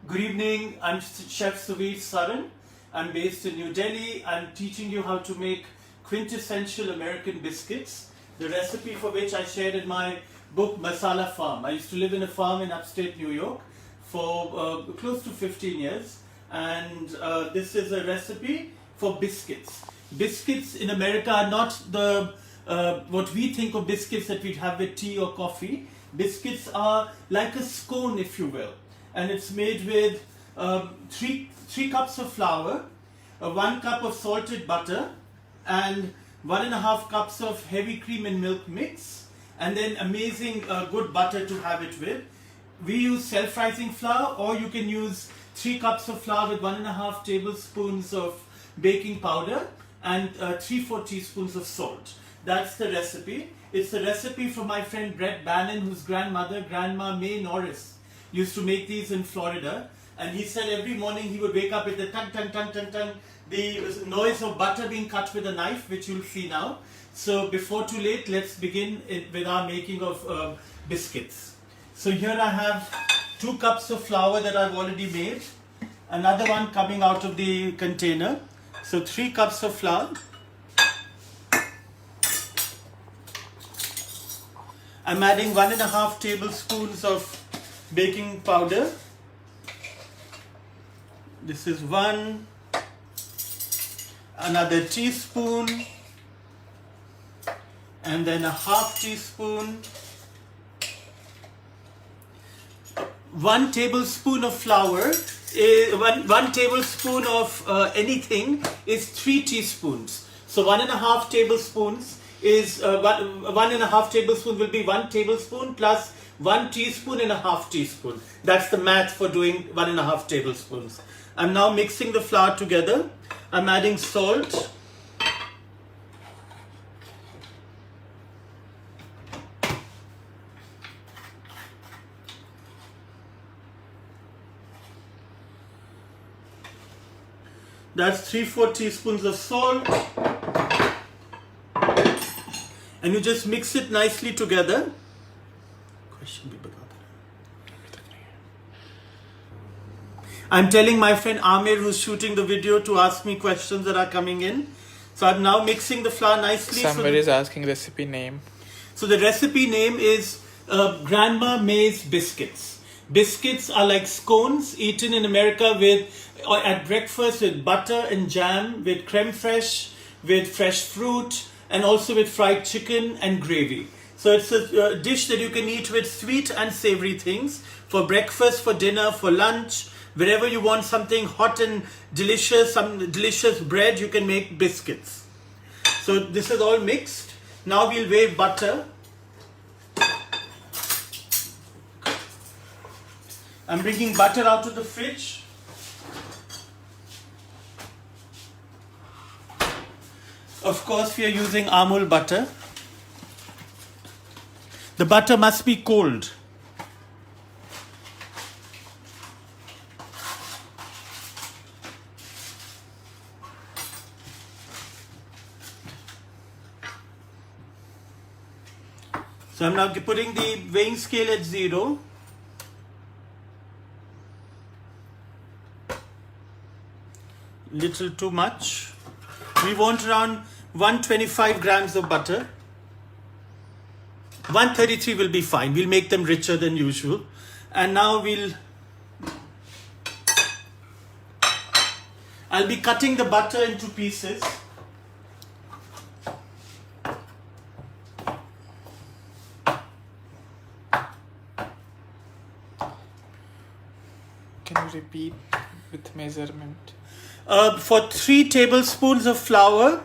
Good evening, I'm Chef Suvir Saran. I'm based in New Delhi. I'm teaching you how to make quintessential American biscuits, the recipe for which I shared in my book Masala Farm. I used to live in a farm in upstate New York for close to 15 years, and this is a recipe for biscuits. Biscuits in America are not the what we think of biscuits that we'd have with tea or coffee. Biscuits are like a scone, if you will, and it's made with three cups of flour, 1 cup of salted butter, and 1.5 cups of heavy cream and milk mix, and then amazing good butter to have it with. We use self-rising flour, or you can use 3 cups of flour with 1.5 tablespoons of baking powder and 3-4 teaspoons of salt. That's the recipe. It's the recipe from my friend Brett Bannon, whose grandmother, Grandma May Norris, used to make these in Florida. And he said every morning he would wake up with the tung, tung, tung, tung, tung, the noise of butter being cut with a knife, which you'll see now. So before too late, let's begin with our making of biscuits. So here I have 2 cups of flour that I've already made. Another one coming out of the container. So 3 cups of flour. I'm adding 1.5 tablespoons of baking powder. This is 1, another teaspoon, and then a 1/2 teaspoon. 1 tablespoon of flour, one tablespoon of anything is 3 teaspoons. So 1.5 tablespoons is 1.5 tablespoon will be 1 tablespoon plus 1 teaspoon and a 1/2 teaspoon. That's the math for doing 1.5 tablespoons. I'm now mixing the flour together. I'm adding salt. That's 3-4 teaspoons of salt. And you just mix it nicely together. I'm telling my friend Amir, who's shooting the video, to ask me questions that are coming in. So I'm now mixing the flour nicely. Somebody is asking recipe name. So the recipe name is Grandma May's Biscuits. Biscuits are like scones eaten in America or at breakfast with butter and jam, with creme fraiche, with fresh fruit, and also with fried chicken and gravy. So it's a dish that you can eat with sweet and savory things, for breakfast, for dinner, for lunch. Wherever you want something hot and delicious, some delicious bread, you can make biscuits. So this is all mixed. Now we'll weigh butter. I'm bringing butter out of the fridge. Of course, we are using Amul butter. The butter must be cold. So I'm now putting the weighing scale at 0. Little too much. We want around 125 grams of butter. 133 will be fine. We'll make them richer than usual. And now I'll be cutting the butter into pieces. Can you repeat with measurement? For 3 tablespoons of flour,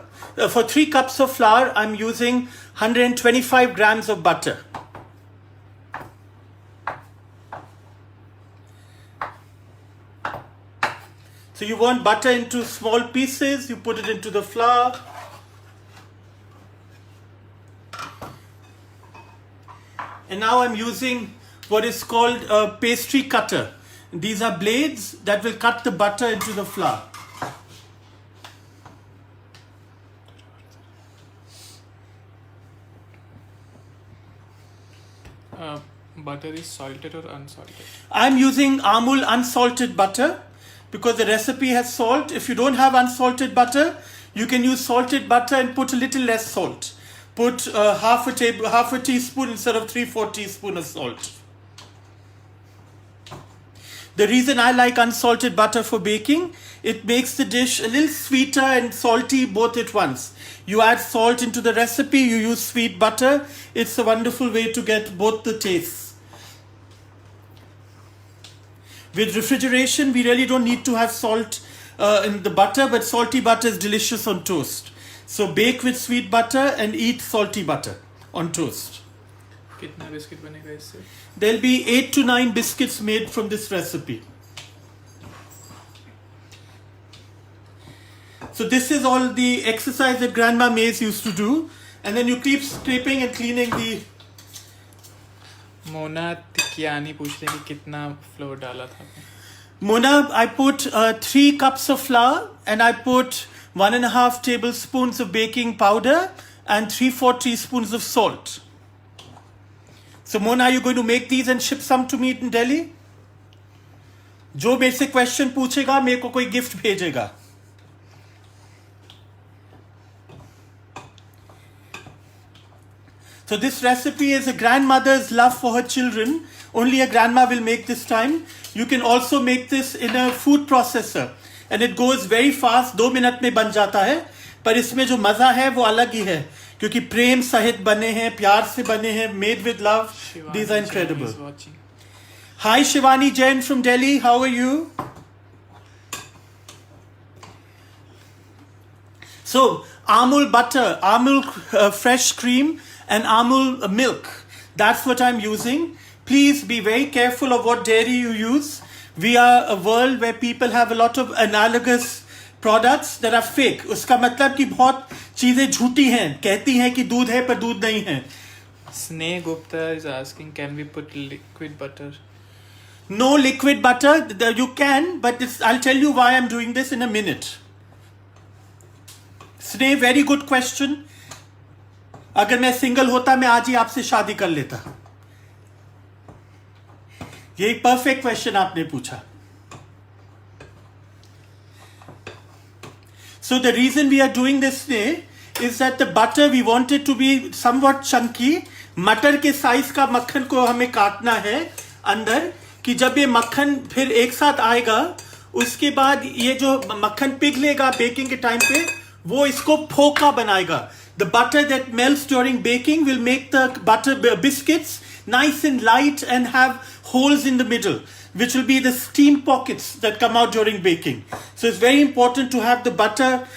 for 3 cups of flour, I'm using 125 grams of butter. So you want butter into small pieces, you put it into the flour. And now I'm using what is called a pastry cutter. These are blades that will cut the butter into the flour. Butter is salted or unsalted? I'm using Amul unsalted butter because the recipe has salt. If you don't have unsalted butter, you can use salted butter and put a little less salt. Put half a teaspoon instead of 3-4 teaspoons of salt. The reason I like unsalted butter for baking, it makes the dish a little sweeter and salty both at once. You add salt into the recipe, you use sweet butter. It's a wonderful way to get both the tastes. With refrigeration, we really don't need to have salt in the butter, but salty butter is delicious on toast. So bake with sweet butter and eat salty butter on toast. कितना biscuit बनेगा इससे? There'll be 8 to 9 biscuits made from this recipe. So this is all the exercise that Grandma Mays used to do. And then you keep scraping and cleaning the... Mona तिकियानी पूछ रही कि कितना floor डाला था? Mona, I put 3 cups of flour and I put 1.5 tablespoons of baking powder and 3-4 teaspoons of salt. So Mona, are you going to make these and ship some to me in Delhi? जो मेरे से question पूछेगा मेरे को कोई gift भेजेगा. So this recipe is a grandmother's love for her children. Only a grandma will make this time. You can also make this in a food processor. And it goes very fast. 2 minutes में बन जाता है. पर इसमें जो मज़ा है वो अलग ही है. क्योंकि प्रेम सहित बने हैं, प्यार से बने हैं, made with love. These are incredible. Hi Shivani Jain from Delhi. How are you? So Amul butter, Amul fresh cream and Amul milk. That's what I'm using. Please be very careful of what dairy you use. We are a world where people have a lot of analogous products that are fake. उसका मतलब कि बहुत चीजें झूठी हैं. कहती हैं कि दूध है पर दूध नहीं है. Sneh Gupta is asking, can we put liquid butter? No liquid butter. You can, but I'll tell you why I'm doing this in a minute. Sneh, very good question. अगर मैं सिंगल होता मैं आज ही आपसे शादी कर लेता. ये एक परफेक्ट क्वेश्चन आपने पूछा. So the reason we are doing this today is that the butter we want it to be somewhat chunky. मटर के साइज का मक्खन को हमें काटना है अंदर, कि जब ये मक्खन फिर एक साथ आएगा उसके बाद ये जो मक्खन पिघलेगा बेकिंग के टाइम पे वो इसको फोका बनाएगा. The butter that melts during baking will make the butter biscuits nice and light and have holes in the middle, which will be the steam pockets that come out during baking. So it's very important to have the butter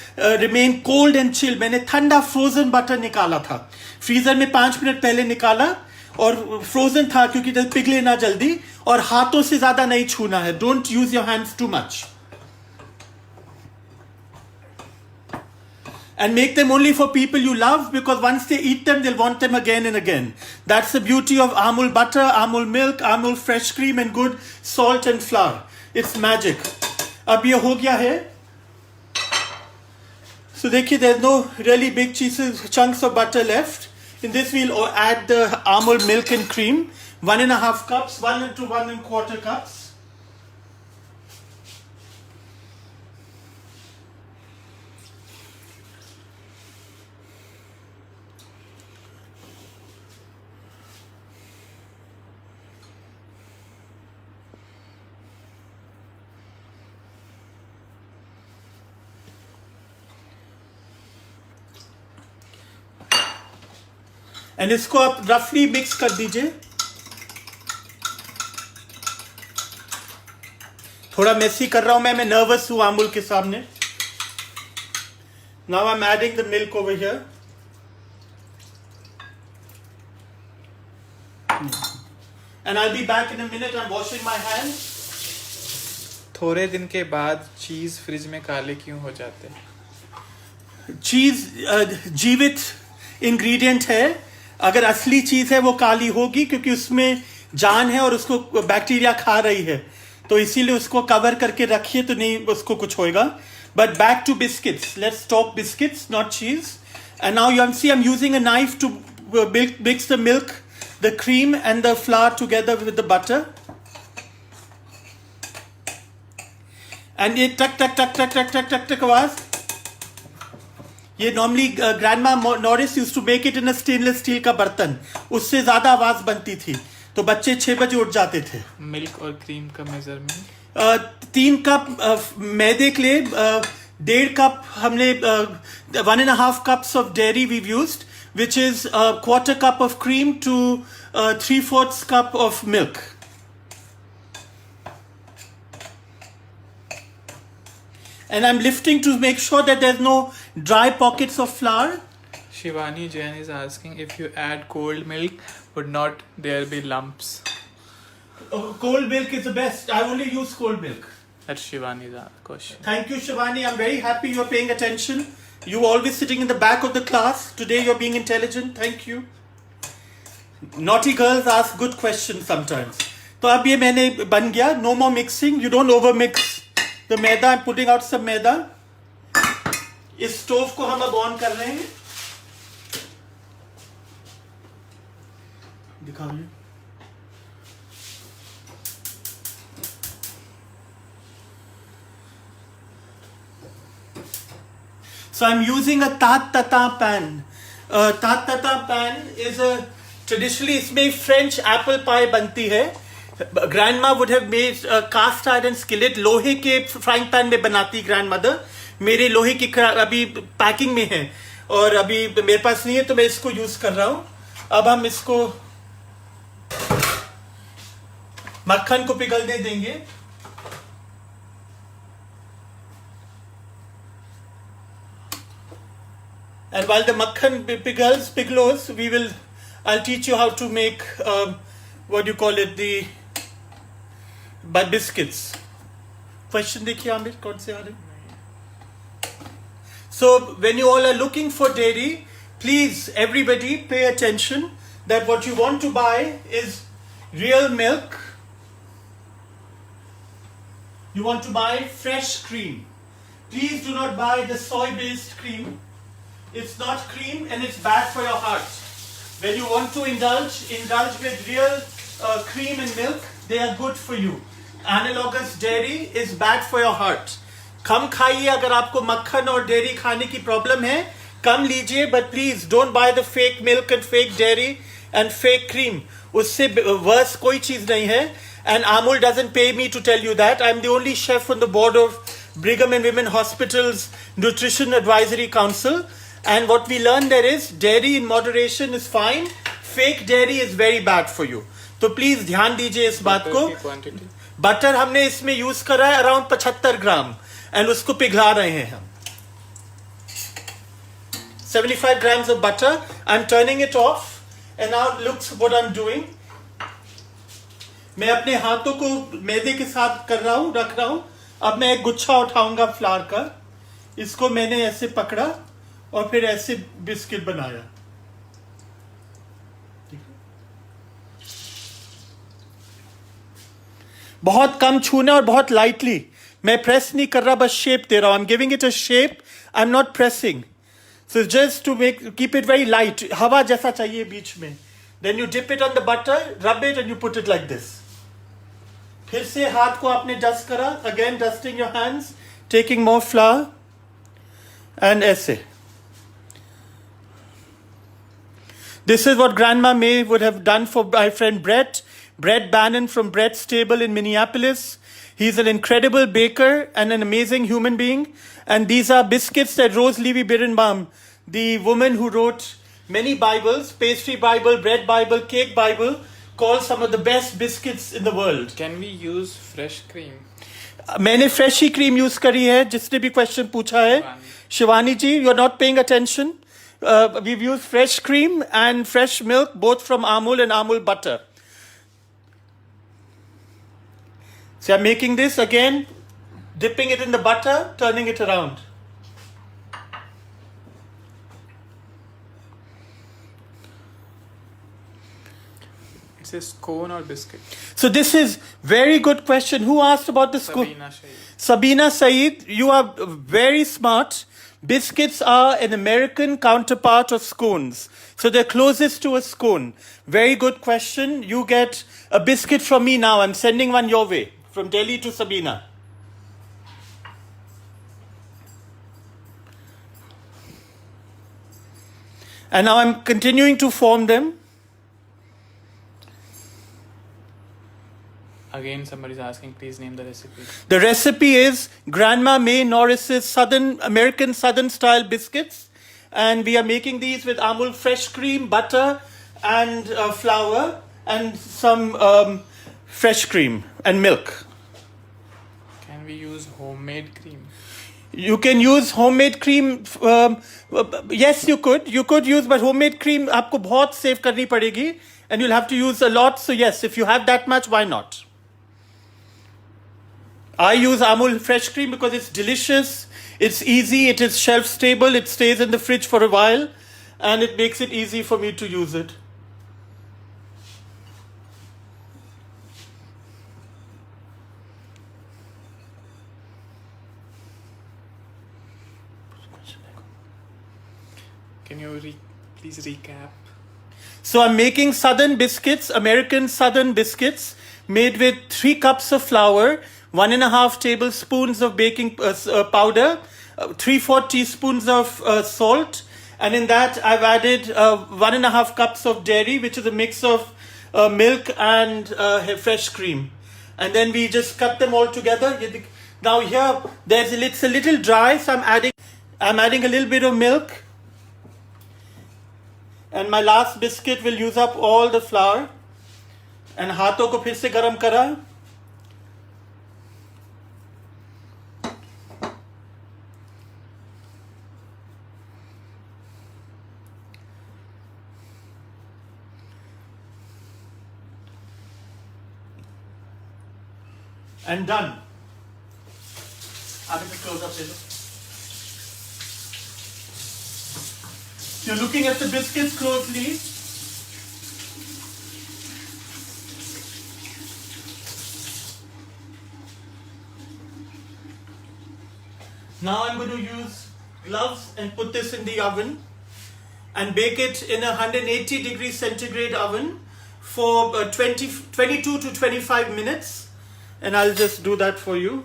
remain cold and chill. मैंने ठंडा frozen butter निकाला था. Freezer में 5 minute पहले निकाला और frozen था क्योंकि पिघले ना जल्दी, और हाथों से ज़्यादा नहीं छूना है. Don't use your hands too much. And make them only for people you love, because once they eat them, they'll want them again and again. That's the beauty of Amul butter, Amul milk, Amul fresh cream and good salt and flour. It's magic. अब ये हो गया है. So देखिए, there's no really big chunks of butter left. In this we'll add the Amul milk and cream. 1.5 cups, 1 to 1.25 cups. And इसको आप रफली mix कर दीजिए. थोड़ा मेसी कर रहा हूं मैं नर्वस हूं आमुल के सामने. Now I am adding the milk over here. And I be back in a minute. I am washing my hands. थोड़े दिन के बाद चीज फ्रिज में काले क्यों हो जाते हैं? चीज जीवित इंग्रेडिएंट है. अगर असली चीज है वो काली होगी क्योंकि उसमें जान है और उसको बैक्टीरिया खा रही है, तो इसीलिए उसको कवर करके रखिए तो नहीं उसको कुछ होएगा. But back to biscuits. Let's talk biscuits, not cheese. And now you see I am using a knife to mix the milk the cream and the flour together with the butter. And ये टक टक टक टक टक टक टक टक आवाज. ये normally grandma Norris used to make it in a stainless steel का बर्तन. उससे ज़्यादा आवाज बनती थी. तो बच्चे 6 बजे उठ जाते थे. मिल्क और क्रीम का मेजरमेंट 3 कप मैदे के लिए 1.5 कप हमने 1.5 cups of dairy we've used, which is a 1/4 cup of cream to 3/4 cup of milk. And I'm lifting to make sure that there's no dry pockets of flour. Shivani Jain is asking if you add cold milk, would not there be lumps? Cold milk is the best. I only use cold milk. That's Shivani's question. Thank you, Shivani. I'm very happy you're paying attention. You always sitting in the back of the class. Today you're being intelligent. Thank you. Naughty girls ask good questions sometimes. तो अब ये मैंने बन गया. No more mixing. You don't over mix the maida. I'm putting out some मैदा. इस stove को हम अब ऑन कर रहे हैं. दिखाइए. So I'm using a tat tata pan. Tat tata pan is a traditionally इसमें French apple pie बनती है. Grandma would have made a cast iron skillet. लोहे के frying pan में बनाती grandmother. मेरे लोहे की अभी पैकिंग में है और अभी मेरे पास नहीं है तो मैं इसको यूज कर रहा हूँ. अब हम इसको मक्खन को पिघलने देंगे. And while the makhan piggles, I'll teach you how to make, what do you call it, the biscuits. Question देखिए आमिर कौन से आ रहे? So when you all are looking for dairy, please everybody pay attention that what you want to buy is real milk. You want to buy fresh cream. Please do not buy the soy-based cream. It's not cream and it's bad for your heart. When you want to indulge with real cream and milk, they are good for you. Analogous dairy is bad for your heart. कम खाइए अगर आपको मक्खन और dairy खाने की problem है, कम लीजिए, but please don't buy the fake milk and fake dairy and fake cream. उससे worse कोई चीज नहीं है. And Amul doesn't pay me to tell you that. I'm the only chef on the board of Brigham and Women Hospital's Nutrition Advisory Council. And what we learned there is dairy in moderation is fine. Fake dairy is very bad for you. तो please ध्यान दीजिए इस बात को. Butter हमने इसमें use करा है अराउंड 75 ग्राम एंड उसको पिघला रहे हैं हम. 75 grams of butter. I'm turning it off and now looks what I'm doing. मैं अपने हाथों को मैदे के साथ कर रहा हूं, रख रहा हूं. अब मैं एक गुच्छा उठाऊंगा फ्लावर का. इसको मैंने ऐसे पकड़ा और फिर ऐसे बिस्किट बनाया. बहुत कम छूना और बहुत लाइटली. मैं प्रेस नहीं कर रहा, बस शेप दे रहा हूं. I am giving it a shape. I am not pressing. So just to keep it very light. हवा जैसा चाहिए बीच में. Then you dip it on the butter, rub it and you put it like this. फिर से हाथ को आपने डस्ट करा. Again dusting your hands, taking more flour and ऐसे. This is what Grandma May would have done for my friend Brett Bannon from Brett's Stable in Minneapolis. He's an incredible baker and an amazing human being. And these are biscuits that Rose Levy Birnbaum, the woman who wrote many Bibles, Pastry Bible, Bread Bible, Cake Bible, calls some of the best biscuits in the world. Can we use fresh cream? मैंने fresh ही cream use करी है. जिसने भी question पूछा है, शिवानी जी, you're not paying attention. We've used fresh cream and fresh milk, both from Amul and Amul butter. So I'm making this again, dipping it in the butter, turning it around. It says scone or biscuit. So this is very good question. Who asked about the scone? Sabina Shaheed. Sabina Saeed, you are very smart, Biscuits are an American counterpart of scones. So they're closest to a scone. Very good question. You get a biscuit from me now. I'm sending one your way from Delhi to Sabina. And now I'm continuing to form them. Again, somebody's asking, please name the recipe. The recipe is Grandma May Norris's American Southern style biscuits. And we are making these with Amul fresh cream, butter, and flour, and some fresh cream and milk. Can we use homemade cream? You can use homemade cream. Yes, you could. You could use, but homemade cream आपको बहुत save करनी पड़ेगी, and you'll have to use a lot. So yes, if you have that much, why not? I use Amul fresh cream because it's delicious, it's easy, it is shelf stable, it stays in the fridge for a while, and it makes it easy for me to use it. Can you please recap? So I'm making southern biscuits, American southern biscuits, made with 3 cups of flour, 1.5 tablespoons of baking powder, 3/4 teaspoons of salt, and in that I've added 1.5 cups of dairy, which is a mix of milk and fresh cream. And then we just cut them all together. Now here, it's a little dry, so I'm adding a little bit of milk. And my last biscuit will use up all the flour. And हाथों को फिर से गरम करा. And done. आगे पे close up ले लो. You're looking at the biscuits closely. Now I'm going to use gloves and put this in the oven and bake it in a 180 degrees centigrade oven for 22 to 25 minutes. And I'll just do that for you.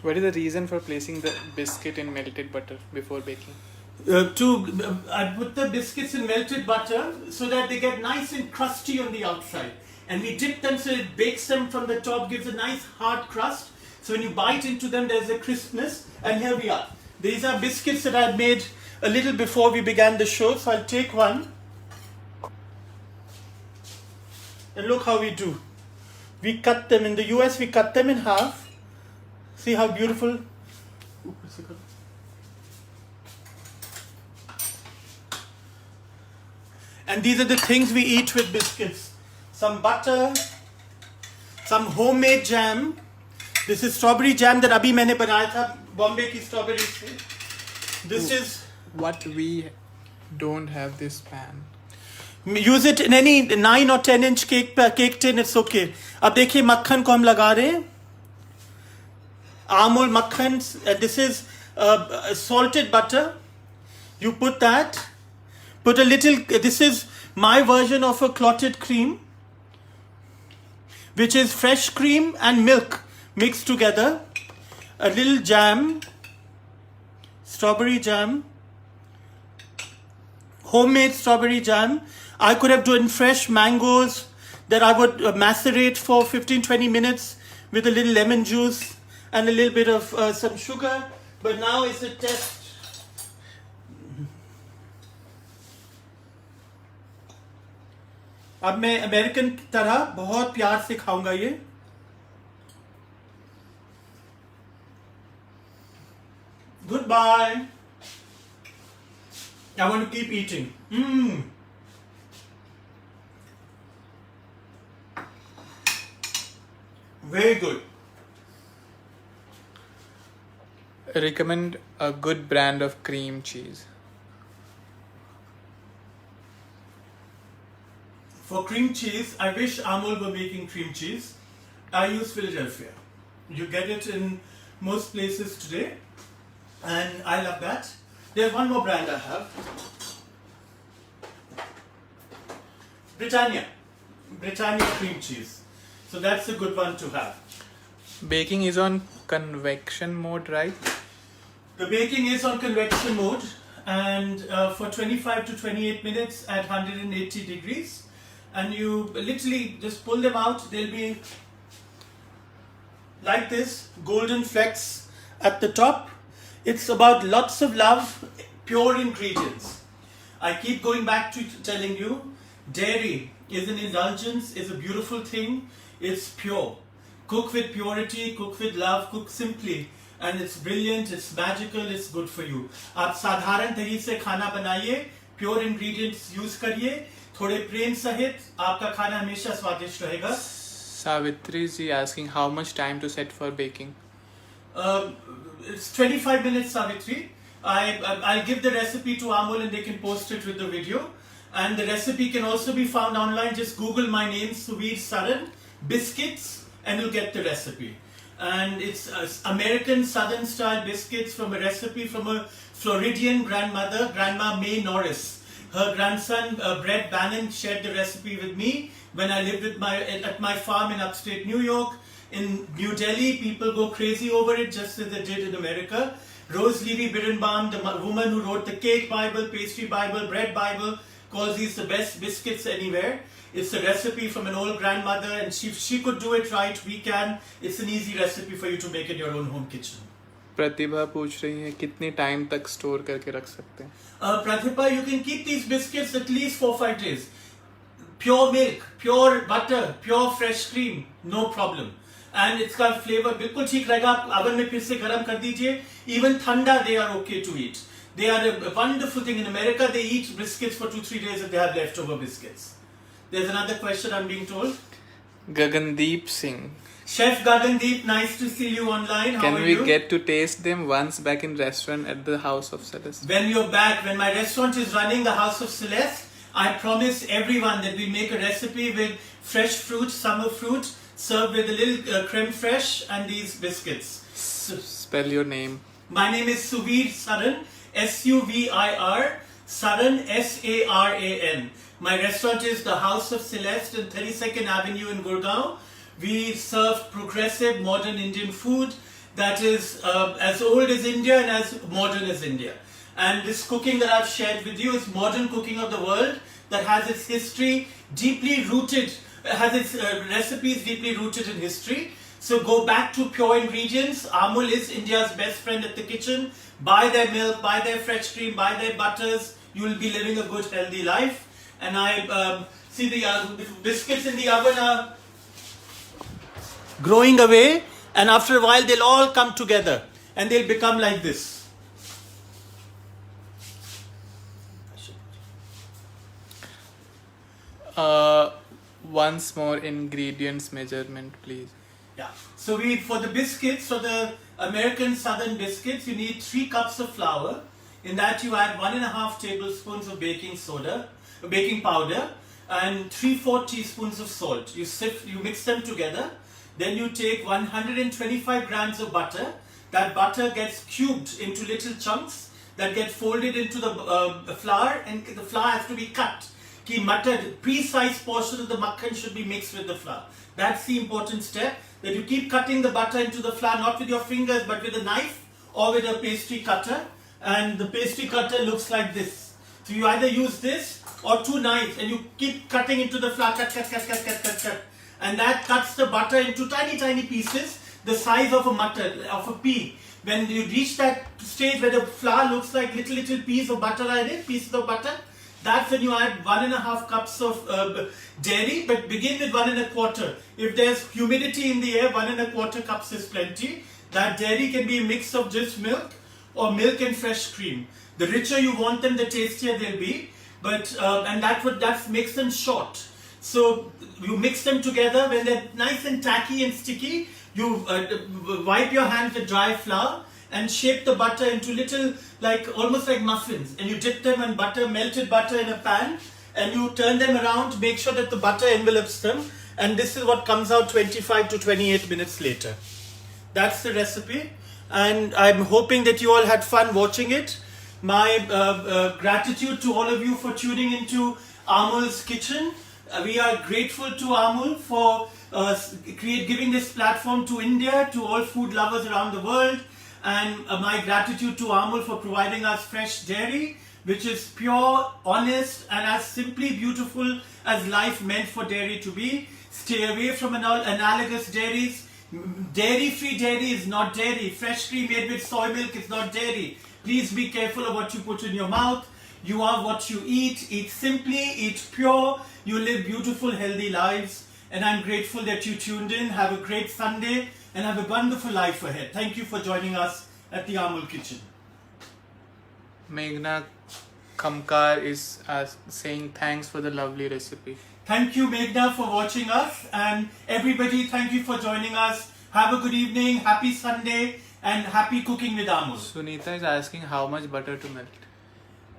What is the reason for placing the biscuit in melted butter before baking? I put the biscuits in melted butter so that they get nice and crusty on the outside. And we dip them so it bakes them from the top, gives a nice hard crust. So when you bite into them, there's a crispness. And here we are. These are biscuits that I had made a little before we began the show. So I'll take one. And look how we do. We cut them. In the US, we cut them in half. See how beautiful. And these are the things we eat with biscuits. Some butter, some homemade jam. This is strawberry jam that abhi maine banaya tha, Bombay ki strawberry se. This is what we don't have this pan. Use it in any 9 or 10 inch cake tin, it's okay. अब देखिए मक्खन को हम लगा रहे हैं. Amul makhan, this is salted butter. You put that. Put a little, this is my version of a clotted cream, which is fresh cream and milk mixed together. A little jam, strawberry jam, homemade strawberry jam. I could have done fresh mangoes that I would macerate for 15-20 minutes with a little lemon juice and a little bit of some sugar. But now it's a test. अब मैं American की तरह बहुत प्यार से खाऊंगा ये. Goodbye. I want to keep eating. Very good. Recommend a good brand of cream cheese. For cream cheese, I wish Amul were making cream cheese. I use Philadelphia. You get it in most places today, and I love that. There's one more brand I have. Britannia cream cheese. So that's a good one to have. Baking is on convection mode, right? The baking is on convection mode, and for 25 to 28 minutes at 180 degrees. And you literally just pull them out. They'll be like this, golden flecks at the top. It's about lots of love, pure ingredients. I keep going back to telling you, dairy is an indulgence, is a beautiful thing. It's pure. Cook with purity, cook with love, cook simply. And it's brilliant, it's magical, it's good for you. आप साधारण तरीके से खाना बनाइए, pure ingredients use करिए, थोड़े प्रेम सहित आपका खाना हमेशा स्वादिष्ट रहेगा. Savitri is asking how much time to set for baking. It's 25 minutes, Savitri. I'll give the recipe to Amul and they can post it with the video. And the recipe can also be found online. Just Google my name, Suvir Saran, Biscuits, and you'll get the recipe. And it's American Southern style biscuits from a recipe from a Floridian grandmother, Grandma May Norris. Her grandson, Brett Bannon, shared the recipe with me when I lived at my farm in upstate New York. In New Delhi, people go crazy over it just as they did in America. Rose Levy Birnbaum, the woman who wrote the Cake Bible, Pastry Bible, Bread Bible, calls these the best biscuits anywhere. It's a recipe from an old grandmother, and if she could do it right, we can. It's an easy recipe for you to make in your own home kitchen. प्रतिभा पूछ रही है कितने time तक store करके रख सकते हैं? Pratibha, you can keep these biscuits at least 4-5 days. Pure milk, pure butter, pure fresh cream, no problem. And it's got flavor बिल्कुल ठीक रहेगा. आप oven में फिर से गरम कर दीजिए. Even thanda they are okay to eat. They are a wonderful thing. In America, they eat biscuits for 2-3 days if they have leftover biscuits. There's another question I'm being told. Gagandeep Singh. Chef Gagandeep, nice to see you online. How Can are we you? get to taste them once back in restaurant at the House of Celeste? When you're back, when my restaurant is running, the House of Celeste, I promise everyone that we make a recipe with fresh fruit, summer fruit, served with a little creme fraiche and these biscuits. Spell your name. My name is Suvir Saran, Suvir, Saran, Saran. My restaurant is the House of Celeste on 32nd Avenue in Gurgaon. We serve progressive modern Indian food that is as old as India and as modern as India. And this cooking that I've shared with you is modern cooking of the world that has its history deeply rooted, has its recipes deeply rooted in history. So go back to pure ingredients. Amul is India's best friend at the kitchen. Buy their milk, buy their fresh cream, buy their butters. You will be living a good, healthy life. And I see the biscuits in the oven are growing away, and after a while they'll all come together and they'll become like this. Once more ingredients measurement, please. Yeah. So for the biscuits, for the American Southern biscuits, you need 3 cups of flour. In that you add 1.5 tablespoons of baking powder, and 3/4 teaspoons of salt. You mix them together. Then you take 125 grams of butter. That butter gets cubed into little chunks that get folded into the flour, and the flour has to be cut. Precise portion of the makhan should be mixed with the flour. That's the important step, that you keep cutting the butter into the flour, not with your fingers but with a knife or with a pastry cutter. And the pastry cutter looks like this. So you either use this or 2 knives, and you keep cutting into the flour, cut. And that cuts the butter into tiny pieces, the size of a pea. When you reach that stage where the flour looks like little pieces of butter pieces of butter, that's when you add 1.5 cups of dairy, but begin with 1.25. If there's humidity in the air, 1.25 cups is plenty. That dairy can be a mix of just milk or milk and fresh cream. The richer you want them, the tastier they'll be. But and that makes them short. So you mix them together. When they're nice and tacky and sticky, you wipe your hands with dry flour and shape the butter into little, almost like muffins. And you dip them in butter, melted butter in a pan, and you turn them around, make sure that the butter envelopes them. And this is what comes out 25 to 28 minutes later. That's the recipe. And I'm hoping that you all had fun watching it. My gratitude to all of you for tuning into Amul's Kitchen. We are grateful to Amul for giving this platform to India, to all food lovers around the world. And my gratitude to Amul for providing us fresh dairy, which is pure, honest, and as simply beautiful as life meant for dairy to be. Stay away from analogous dairies. Dairy-free dairy is not dairy. Fresh cream made with soy milk is not dairy. Please be careful of what you put in your mouth. You are what you eat. Eat simply, eat pure. You live beautiful, healthy lives. And I'm grateful that you tuned in. Have a great Sunday and have a wonderful life ahead. Thank you for joining us at the Amul Kitchen. Meghna Kamkar is saying thanks for the lovely recipe. Thank you, Meghna, for watching us. And everybody, thank you for joining us. Have a good evening, happy Sunday, and happy cooking with Amul. Sunita is asking how much butter to melt.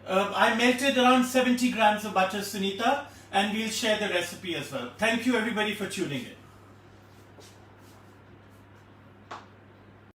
I melted around 70 grams of butter, Sunita, and we'll share the recipe as well. Thank you, everybody, for tuning in.